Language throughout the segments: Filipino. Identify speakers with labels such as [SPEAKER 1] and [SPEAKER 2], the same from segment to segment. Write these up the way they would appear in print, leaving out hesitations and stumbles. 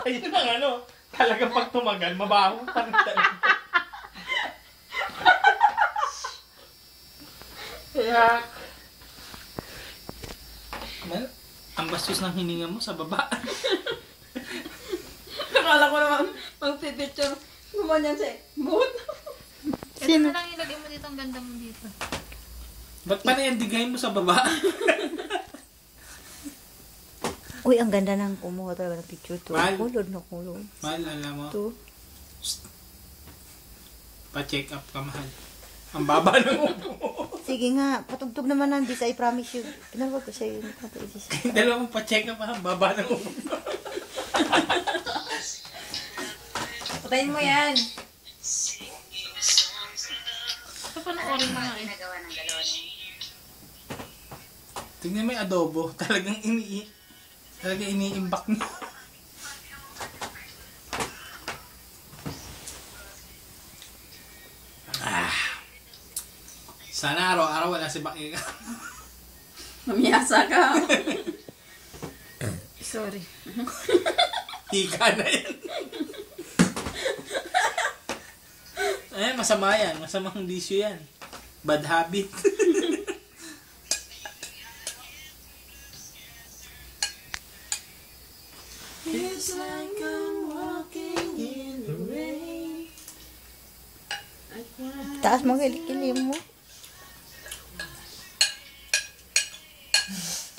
[SPEAKER 1] Ayun ang ano, talagang pag tumagal, mabaho pa rin talaga. Kaya, well, ang bastos ng hininga mo sa baba.
[SPEAKER 2] Akala ko naman, magpipicture, gumanyan siya, mood.
[SPEAKER 3] Ito na lang ilagay mo dito, ang ganda mo dito.
[SPEAKER 1] Ba't pa na-endigay mo sa baba?
[SPEAKER 4] Uy, ang ganda ng kumuha talaga ng picture to.
[SPEAKER 1] Mahal.
[SPEAKER 4] Kulod na kulod.
[SPEAKER 1] Mahal, alam mo,
[SPEAKER 4] To.
[SPEAKER 1] pa-check up ka, mahal. Ang baba ng upo mo.
[SPEAKER 4] Sige nga, patugtog naman ng this, I promise you. Pinawag ko sa'yo.
[SPEAKER 1] Dalawang pa-check up, ang baba ng upo mo.
[SPEAKER 2] Patayin mo yan.
[SPEAKER 3] Papanoorin mo nga eh.
[SPEAKER 1] Tingnan mo yung adobo. Talagang iniimbak niya. Sana araw-araw wala si Baki ka.
[SPEAKER 2] Mamiyasa ka.
[SPEAKER 3] Sorry.
[SPEAKER 1] Hika na yan. Eh, masama yan. Masamang bisyo yan. Bad habit. It's like I'm walking in the rain.
[SPEAKER 4] Taas mo kilim mo.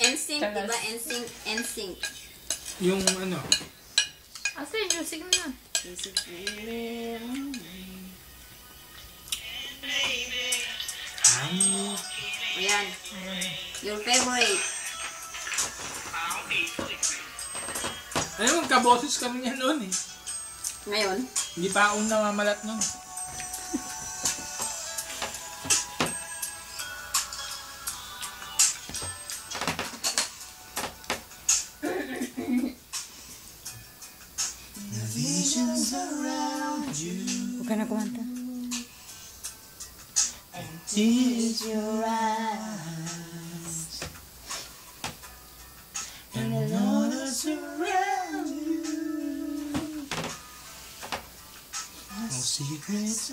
[SPEAKER 2] NSYNC, diba? NSYNC.
[SPEAKER 1] Yung ano,
[SPEAKER 3] Asa yung music na?
[SPEAKER 2] Ayan. Your favorite.
[SPEAKER 1] ano magkaboses kami niyan noon eh.
[SPEAKER 2] Ngayon.
[SPEAKER 1] Hindi pa akong namamalat noon.
[SPEAKER 4] Huwag ka na kumanta.
[SPEAKER 1] Tears your eyes and the Lord surround you. No secrets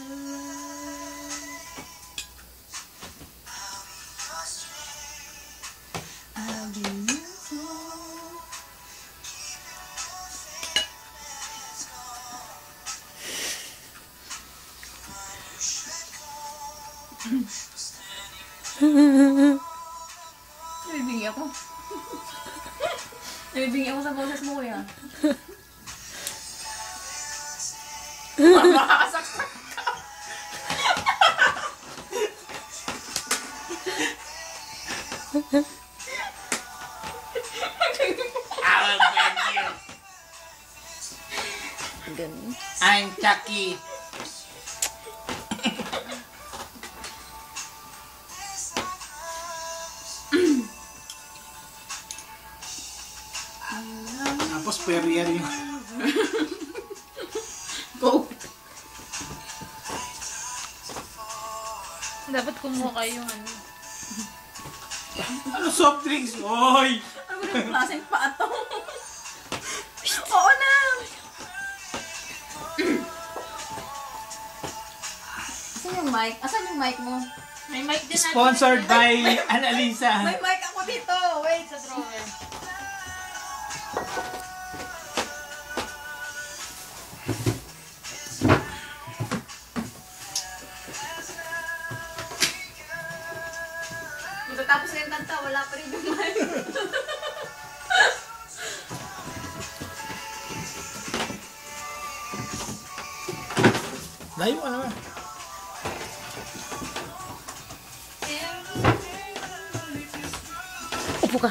[SPEAKER 1] I'll be you.
[SPEAKER 2] Nabibingi ako. Nabibingi ako sa boses mo, kuya. Makakasaksak ka.
[SPEAKER 1] I'll beg you.
[SPEAKER 4] Ganun.
[SPEAKER 1] I'm Chucky. Tapos perrier yung
[SPEAKER 2] Go.
[SPEAKER 3] Dapat kumuha kayo yung ano.
[SPEAKER 1] ano soft drinks. Oy!
[SPEAKER 2] Ano ba yung klaseng paa to? Oo na! Asan yung mic? Asan yung mic mo?
[SPEAKER 3] May mic din natin.
[SPEAKER 1] Sponsored by Annalisa.
[SPEAKER 2] May mic ako dito! Wait!
[SPEAKER 3] Sa drawer.
[SPEAKER 2] Tapos na yung kanta, wala pa rin yung mic.
[SPEAKER 1] Layo ka naman.
[SPEAKER 4] Upo ka.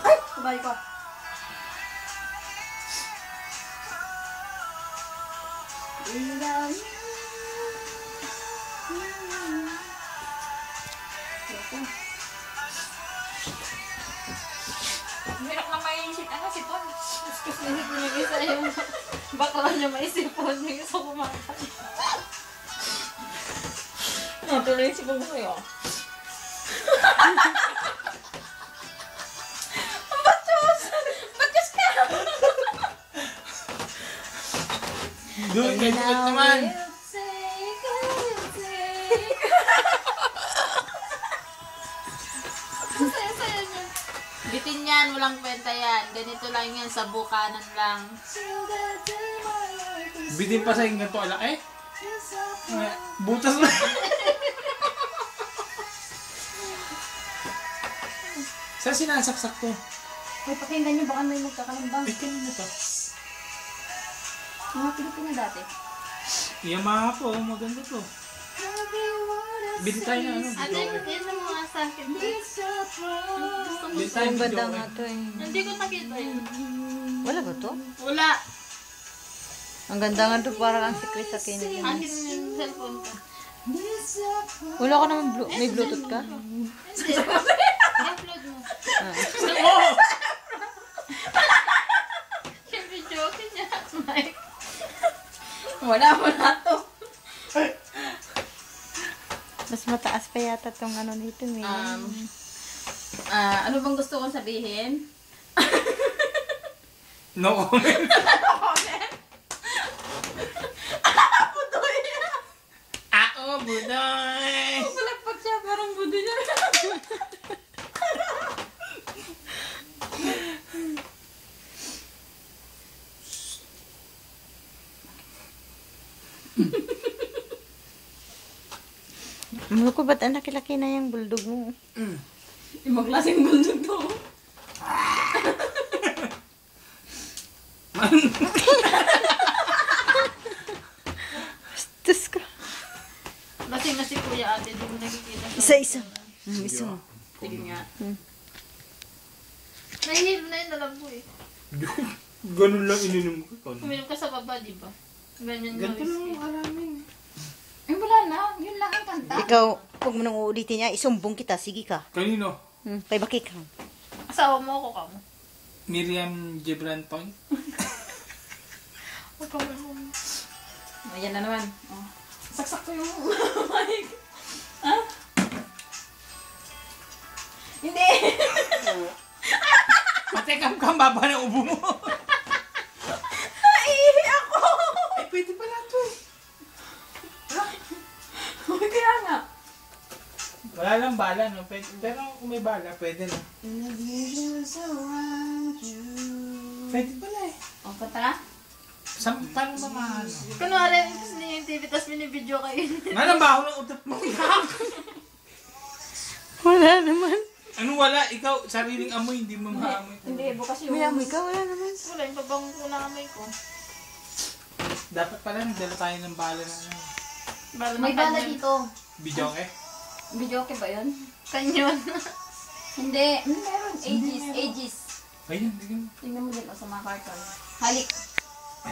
[SPEAKER 2] Ay! Sabay ko. Without you. Hirap na maisip. Ano, sipon? Kasi isip niya isa yung bakla niya maisipon. Yung isa kumakal. Tuloy yung sipon ko sa'yo. Ba't ka?
[SPEAKER 1] Doon, may ulit naman.
[SPEAKER 2] Saya-saya niya.
[SPEAKER 3] Bitin yan, walang kwenta yan. Ganito lang yan, sa bukanan lang.
[SPEAKER 1] Bitin pa sa ganito alak eh. Butas na. Saan sinasaksak to?
[SPEAKER 2] May pakinggan niyo, baka may magkakalambang.
[SPEAKER 1] Eh, kanina to.
[SPEAKER 2] Mga Pilipino dati.
[SPEAKER 1] Yamaha po, maganda to. Bili tayo na ano,
[SPEAKER 3] Ate,
[SPEAKER 1] video.
[SPEAKER 3] yan ang mga sa akin. Gusto mo
[SPEAKER 1] Bili tayo
[SPEAKER 4] Ang ganda
[SPEAKER 1] video.
[SPEAKER 4] nga to eh.
[SPEAKER 3] Hindi ko nakita yun.
[SPEAKER 4] Wala ba to?
[SPEAKER 3] Wala.
[SPEAKER 4] Ang ganda nga to, parang ang si Chris Aquino.
[SPEAKER 3] Akin yung cellphone ko.
[SPEAKER 4] Wala ka naman, may Bluetooth ka?
[SPEAKER 3] Hindi. I-upload mo.
[SPEAKER 1] Oh!
[SPEAKER 3] Siyempre, joke niya. Mike.
[SPEAKER 2] Wala to.
[SPEAKER 4] Mas mataas pa yata tong ano nito eh.
[SPEAKER 2] Ano bang gusto kong sabihin?
[SPEAKER 1] No comment. Ah, budoy!
[SPEAKER 2] Palagpag siya, parang budo niya.
[SPEAKER 4] Ano ko, ba't ang laki-laki na yung bulldog mo?
[SPEAKER 2] Ibang klaseng bundok to.
[SPEAKER 4] Diyos ko.
[SPEAKER 3] Lasing na si Kuya Ate, di mo nakikita.
[SPEAKER 4] Isa-isa. Isa.
[SPEAKER 2] Sige nga.
[SPEAKER 3] Nahihilo na yun, alam ko eh.
[SPEAKER 1] Ganun lang ininom ko.
[SPEAKER 3] Kuminom ka sa baba, di ba? Ganyan na
[SPEAKER 1] Ganito lang
[SPEAKER 3] whiskey.
[SPEAKER 1] ang alamin.
[SPEAKER 2] Ay, wala na. Yun lang ang kanta.
[SPEAKER 4] Ikaw, huwag mo nang uulitin niya, isumbong kita. Sige ka.
[SPEAKER 1] Kanino?
[SPEAKER 4] Kay Bakik ka.
[SPEAKER 3] Asawa mo ako ka mo.
[SPEAKER 1] Miriam Gebrantoy?
[SPEAKER 3] Huwag ka mo.
[SPEAKER 2] Ayan na naman. Oh. Saksak ko yung mic. Ha? Hindi.
[SPEAKER 1] Matekam ka, baba ng ubo mo.
[SPEAKER 2] Naihi ako.
[SPEAKER 1] Eh, pwede pala to eh.
[SPEAKER 2] Kaya nga.
[SPEAKER 1] Wala lang bala, no? Pwede, pero kung may bala, pwede na. Pwede pala eh.
[SPEAKER 2] O, kanta ka?
[SPEAKER 1] Paano ba mahalo?
[SPEAKER 3] Kunwari, gusto niya yung TV, tapos binibidyo kayo.
[SPEAKER 1] Nga lang ba ako ng utot mo?
[SPEAKER 4] Wala naman.
[SPEAKER 1] Ano wala? Ikaw, sariling amoy, hindi mo maamoy.
[SPEAKER 2] Hindi, bukas yung...
[SPEAKER 4] May amoy ka? Wala naman.
[SPEAKER 3] Wala, yung pabango ko na kamay ko.
[SPEAKER 1] Dapat pala, nagdala tayo ng bala na ano.
[SPEAKER 2] May bala dito.
[SPEAKER 1] Video eh?
[SPEAKER 2] Video okay ba yun?
[SPEAKER 3] Kanyon.
[SPEAKER 2] Hindi. Meron. Aegis. Aegis.
[SPEAKER 1] Ayun, tingnan mo.
[SPEAKER 2] Tingnan mo din o sa mga carton. Halik.